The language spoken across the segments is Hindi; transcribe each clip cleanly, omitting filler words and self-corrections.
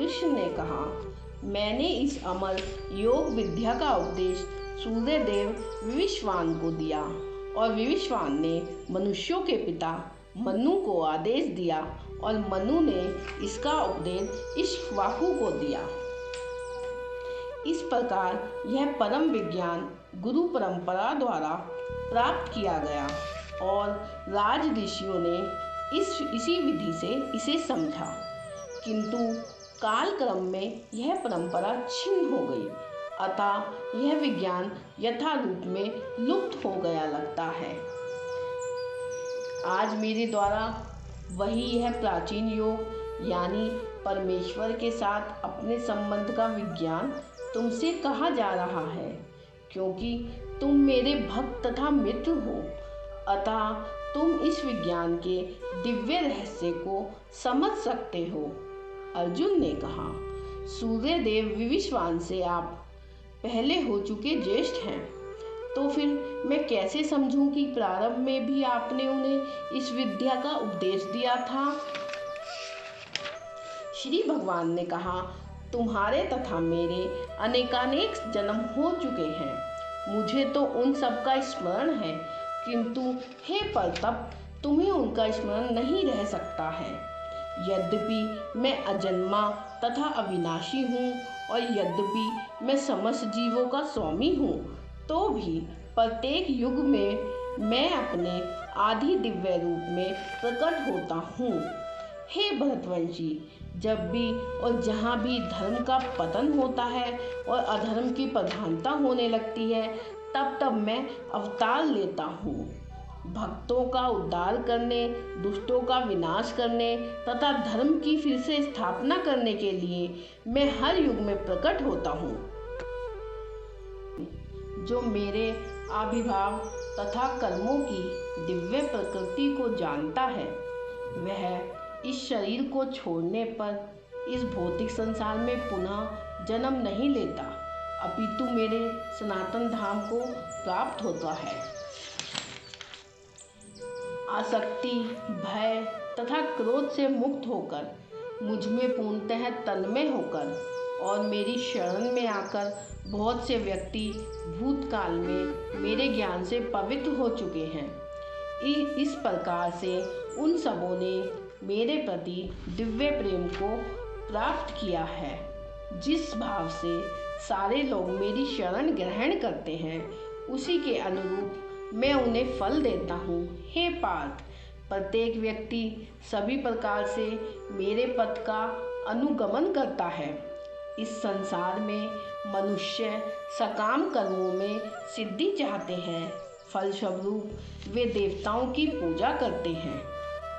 कृष्ण ने कहा, मैंने इस अमर योग विद्या का उपदेश सूर्यदेव विविश्वान को दिया और विविश्वान ने मनुष्यों के पिता मनु को आदेश दिया और मनु ने इसका उपदेश इक्ष्वाकु को दिया। इस प्रकार यह परम विज्ञान गुरु परंपरा द्वारा प्राप्त किया गया और राज ऋषियों ने इसी विधि से इसे समझा, किंतु कालक्रम में यह परंपरा छिन्न हो गई, अतः यह विज्ञान यथा रूप में लुप्त हो गया लगता है। आज मेरे द्वारा वही यह प्राचीन योग यानी परमेश्वर के साथ अपने संबंध का विज्ञान तुमसे कहा जा रहा है, क्योंकि तुम मेरे भक्त तथा मित्र हो, अतः तुम इस विज्ञान के दिव्य रहस्य को समझ सकते हो। अर्जुन ने कहा, सूर्यदेव विविश्वान से आप पहले हो चुके ज्येष्ठ हैं, तो फिर मैं कैसे समझूं कि प्रारंभ में भी आपने उन्हें इस विद्या का उपदेश दिया था। श्री भगवान ने कहा, तुम्हारे तथा मेरे अनेकानेक जन्म हो चुके हैं, मुझे तो उन सब का स्मरण है, किंतु हे परतप, तुम्हें उनका स्मरण नहीं रह सकता है। यद्यपि मैं अजन्मा तथा अविनाशी हूँ और यद्यपि मैं समस्त जीवों का स्वामी हूँ, तो भी प्रत्येक युग में मैं अपने आदि दिव्य रूप में प्रकट होता हूँ। हे भरतवंशी, जब भी और जहाँ भी धर्म का पतन होता है और अधर्म की प्रधानता होने लगती है, तब तब मैं अवतार लेता हूँ। भक्तों का उद्धार करने, दुष्टों का विनाश करने तथा धर्म की फिर से स्थापना करने के लिए मैं हर युग में प्रकट होता हूँ। जो मेरे आविर्भाव तथा कर्मों की दिव्य प्रकृति को जानता है, वह इस शरीर को छोड़ने पर इस भौतिक संसार में पुनः जन्म नहीं लेता, अपितु मेरे सनातन धाम को प्राप्त होता है। आसक्ति, भय तथा क्रोध से मुक्त होकर, मुझ में पूर्णतः तन्मय होकर और मेरी शरण में आकर बहुत से व्यक्ति भूतकाल में मेरे ज्ञान से पवित्र हो चुके हैं। इस प्रकार से उन सबों ने मेरे प्रति दिव्य प्रेम को प्राप्त किया है। जिस भाव से सारे लोग मेरी शरण ग्रहण करते हैं, उसी के अनुरूप मैं उन्हें फल देता हूँ। हे पार्थ, प्रत्येक व्यक्ति सभी प्रकार से मेरे पथ का अनुगमन करता है। इस संसार में मनुष्य सकाम कर्मों में सिद्धि चाहते हैं, फलस्वरूप वे देवताओं की पूजा करते हैं।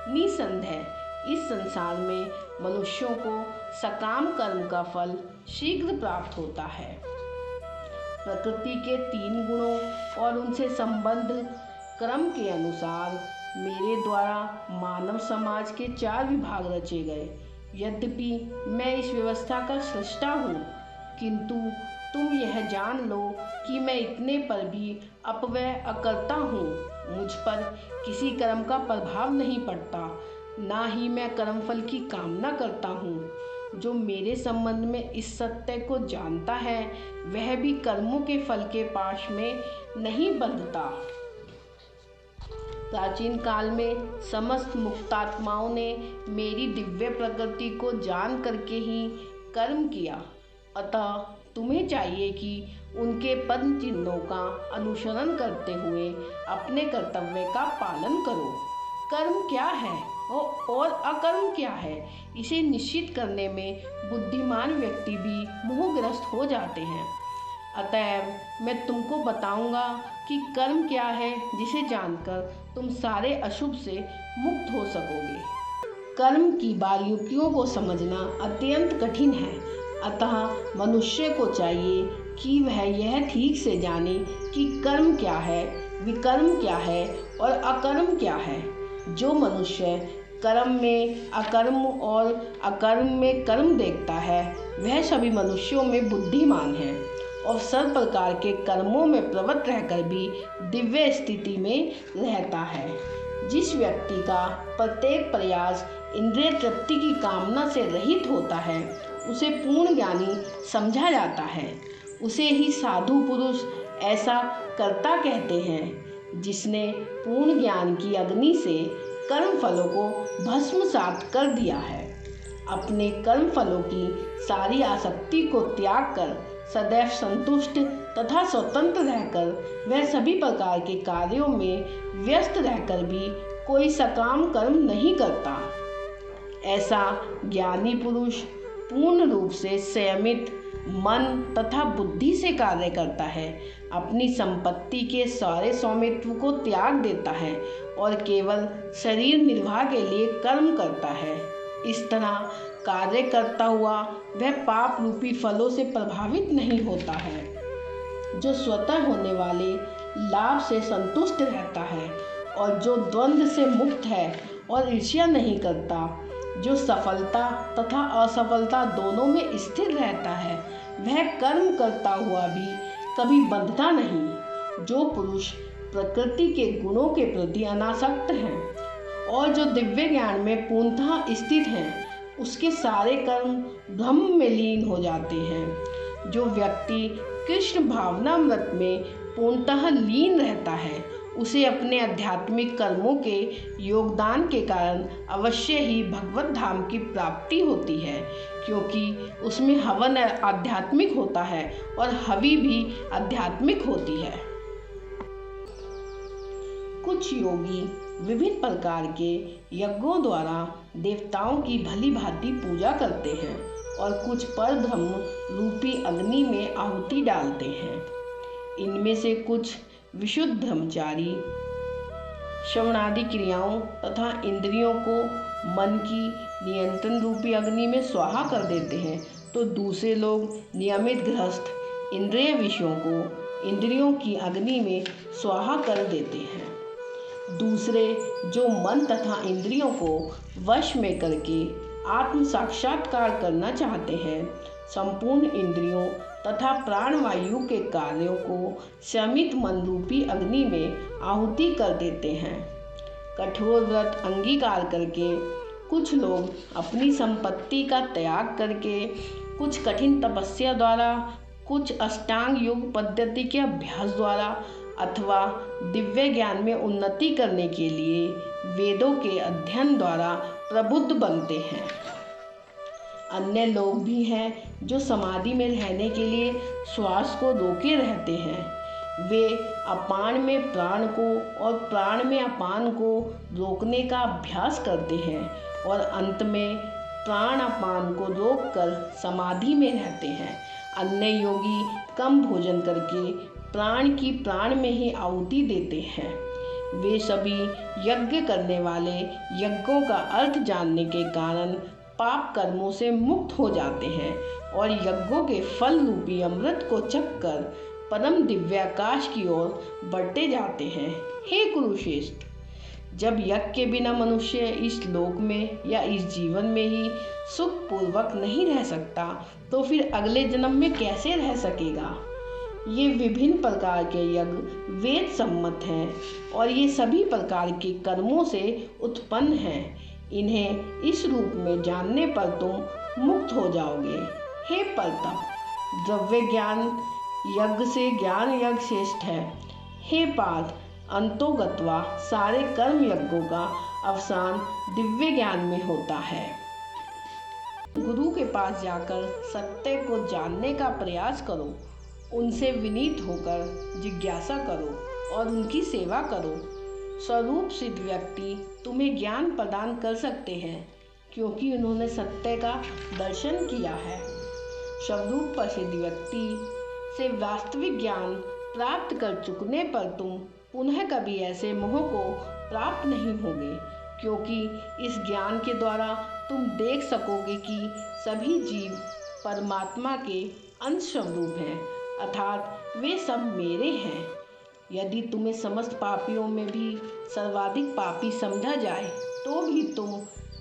निसंदेह इस संसार में मनुष्यों को सकाम कर्म का फल शीघ्र प्राप्त होता है। प्रकृति के 3 गुणों और उनसे संबद्ध क्रम के अनुसार मेरे द्वारा मानव समाज के 4 विभाग रचे गए। यद्यपि मैं इस व्यवस्था का सृष्टा हूँ, किंतु तुम यह जान लो कि मैं इतने पर भी अपव्यय अकर्ता हूँ। मुझ पर किसी कर्म का प्रभाव नहीं पड़ता, ना ही मैं कर्मफल की कामना करता हूँ। जो मेरे संबंध में इस सत्य को जानता है, वह भी कर्मों के फल के पाश में नहीं बंधता। प्राचीन काल में समस्त मुक्तात्माओं ने मेरी दिव्य प्रकृति को जान करके ही कर्म किया, अतः तुम्हें चाहिए कि उनके पद चिन्हों का अनुसरण करते हुए अपने कर्तव्य का पालन करो। कर्म क्या है और अकर्म क्या है, इसे निश्चित करने में बुद्धिमान व्यक्ति भी मोहग्रस्त हो जाते हैं। अतएव मैं तुमको बताऊंगा कि कर्म क्या है, जिसे जानकर तुम सारे अशुभ से मुक्त हो सकोगे। कर्म की बारीकियों को समझना अत्यंत कठिन है, अतः मनुष्य को चाहिए कि वह यह ठीक से जाने कि कर्म क्या है, विकर्म क्या है और अकर्म क्या है। जो मनुष्य कर्म में अकर्म और अकर्म में कर्म देखता है, वह सभी मनुष्यों में बुद्धिमान है और सब प्रकार के कर्मों में प्रवृत्त रहकर भी दिव्य स्थिति में रहता है। जिस व्यक्ति का प्रत्येक प्रयास इंद्रिय तृप्ति की कामना से रहित होता है, उसे पूर्ण ज्ञानी समझा जाता है। उसे ही साधु पुरुष ऐसा कर्ता कहते हैं जिसने पूर्ण ज्ञान की अग्नि से कर्म फलों को भस्मसात कर दिया है। अपने कर्म फलों की सारी आसक्ति को त्याग कर सदैव संतुष्ट तथा स्वतंत्र रहकर वह सभी प्रकार के कार्यों में व्यस्त रहकर भी कोई सकाम कर्म नहीं करता। ऐसा ज्ञानी पुरुष पूर्ण रूप से संयमित मन तथा बुद्धि से कार्य करता है, अपनी संपत्ति के सारे स्वामित्व को त्याग देता है और केवल शरीर निर्वाह के लिए कर्म करता है। इस तरह कार्य करता हुआ वह पाप रूपी फलों से प्रभावित नहीं होता है। जो स्वतः होने वाले लाभ से संतुष्ट रहता है और जो द्वंद्व से मुक्त है और ईर्ष्या नहीं करता, जो सफलता तथा असफलता दोनों में स्थिर रहता है, वह कर्म करता हुआ भी कभी बंधता नहीं। जो पुरुष प्रकृति के गुणों के प्रति अनासक्त हैं और जो दिव्य ज्ञान में पूर्णतः स्थित हैं, उसके सारे कर्म ब्रह्म में लीन हो जाते हैं। जो व्यक्ति कृष्ण भावनामृत में पूर्णतः लीन रहता है, उसे अपने आध्यात्मिक कर्मों के योगदान के कारण अवश्य ही भगवत धाम की प्राप्ति होती है, क्योंकि उसमें हवन आध्यात्मिक होता है और हवि भी आध्यात्मिक होती है। कुछ योगी विभिन्न प्रकार के यज्ञों द्वारा देवताओं की भली भांति पूजा करते हैं और कुछ परब्रह्म रूपी अग्नि में आहुति डालते हैं। इनमें से कुछ विशुद्ध ब्रह्मचारी श्रवणादि क्रियाओं तथा इंद्रियों को मन की नियंत्रण रूपी अग्नि में स्वाहा कर देते हैं, तो दूसरे लोग नियमित गृहस्थ इंद्रिय विषयों को इंद्रियों की अग्नि में स्वाहा कर देते हैं। दूसरे जो मन तथा इंद्रियों को वश में करके आत्म साक्षात्कार करना चाहते हैं, संपूर्ण इंद्रियों तथा प्राणवायु के कार्यों को शमित मन रूपी अग्नि में आहुति कर देते हैं। कठोर व्रत अंगीकार करके कुछ लोग अपनी संपत्ति का त्याग करके, कुछ कठिन तपस्या द्वारा, कुछ अष्टांग योग पद्धति के अभ्यास द्वारा अथवा दिव्य ज्ञान में उन्नति करने के लिए वेदों के अध्ययन द्वारा प्रबुद्ध बनते हैं। अन्य लोग भी हैं जो समाधि में रहने के लिए श्वास को रोके रहते हैं। वे अपान में प्राण को और प्राण में अपान को रोकने का अभ्यास करते हैं और अंत में प्राण अपान को रोककर समाधि में रहते हैं। अन्य योगी कम भोजन करके प्राण की प्राण में ही आहुति देते हैं। वे सभी यज्ञ करने वाले यज्ञों का अर्थ जानने के कारण पाप कर्मों से मुक्त हो जाते हैं और यज्ञों के फल रूपी अमृत को चखकर परम दिव्याकाश की ओर बढ़ते जाते हैं। हे कुरुश्रेष्ठ, जब यज्ञ के बिना मनुष्य इस लोक में या इस जीवन में ही सुख पूर्वक नहीं रह सकता, तो फिर अगले जन्म में कैसे रह सकेगा। ये विभिन्न प्रकार के यज्ञ वेद सम्मत हैं और ये सभी प्रकार के कर्मों से उत्पन्न हैं। इन्हें इस रूप में जानने पर तुम मुक्त हो जाओगे। हे परतप, द्रव्य ज्ञान यज्ञ से ज्ञान यज्ञ श्रेष्ठ है। हे पार्थ, अंतोगत्वा सारे कर्म यज्ञों का अवसान दिव्य ज्ञान में होता है। गुरु के पास जाकर सत्य को जानने का प्रयास करो, उनसे विनीत होकर जिज्ञासा करो और उनकी सेवा करो। स्वरूप सिद्ध व्यक्ति तुम्हें ज्ञान प्रदान कर सकते हैं, क्योंकि उन्होंने सत्य का दर्शन किया है। स्वरूप प्रसिद्ध व्यक्ति से वास्तविक ज्ञान प्राप्त कर चुकने पर तुम पुनः कभी ऐसे मोह को प्राप्त नहीं होगे, क्योंकि इस ज्ञान के द्वारा तुम देख सकोगे कि सभी जीव परमात्मा के अंश स्वरूप हैं, अर्थात वे सब मेरे हैं। यदि तुम्हें समस्त पापियों में भी सर्वाधिक पापी समझा जाए, तो भी तुम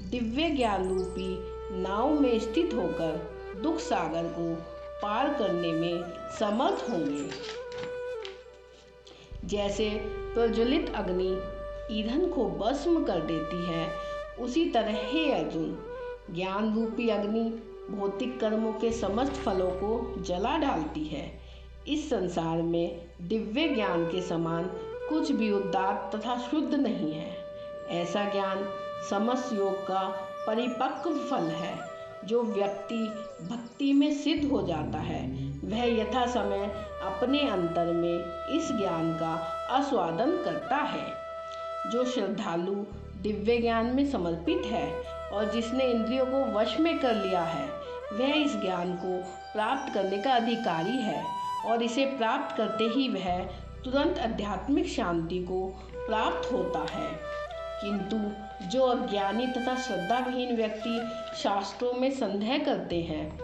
दिव्य ज्ञान रूपी नाव में स्थित होकर दुख सागर को पार करने में समर्थ होंगे। जैसे प्रज्वलित अग्नि ईंधन को भस्म कर देती है, उसी तरह हे अर्जुन, ज्ञान रूपी अग्नि भौतिक कर्मों के समस्त फलों को जला डालती है। इस संसार में दिव्य ज्ञान के समान कुछ भी उदात्त तथा शुद्ध नहीं है। ऐसा ज्ञान समस्त योग का परिपक्व फल है। जो व्यक्ति भक्ति में सिद्ध हो जाता है वह यथा समय अपने अंतर में इस ज्ञान का आस्वादन करता है। जो श्रद्धालु दिव्य ज्ञान में समर्पित है और जिसने इंद्रियों को वश में कर लिया है वह इस ज्ञान को प्राप्त करने का अधिकारी है और इसे प्राप्त करते ही वह तुरंत आध्यात्मिक शांति को प्राप्त होता है। किंतु जो अज्ञानी तथा श्रद्धाविहीन व्यक्ति शास्त्रों में संदेह करते हैं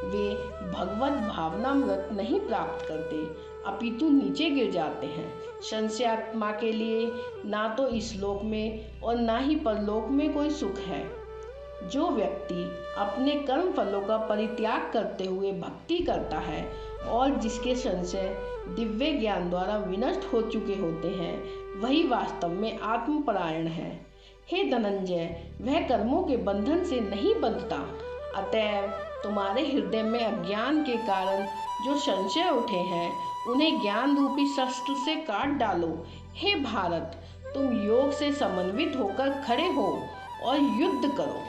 वे भगवत भावनामृत नहीं प्राप्त करते अपितु नीचे गिर जाते हैं। संशयात्मा के लिए ना तो इस लोक में और ना ही परलोक में कोई सुख है। जो व्यक्ति अपने कर्म फलों का परित्याग करते हुए भक्ति करता है और जिसके संशय दिव्य ज्ञान द्वारा विनष्ट हो चुके होते हैं वही वास्तव में आत्मपरायण है। हे धनंजय, वह कर्मों के बंधन से नहीं बंधता। अतएव तुम्हारे हृदय में अज्ञान के कारण जो संशय उठे हैं उन्हें ज्ञान रूपी शस्त्र से काट डालो। हे भारत, तुम योग से समन्वित होकर खड़े हो और युद्ध करो।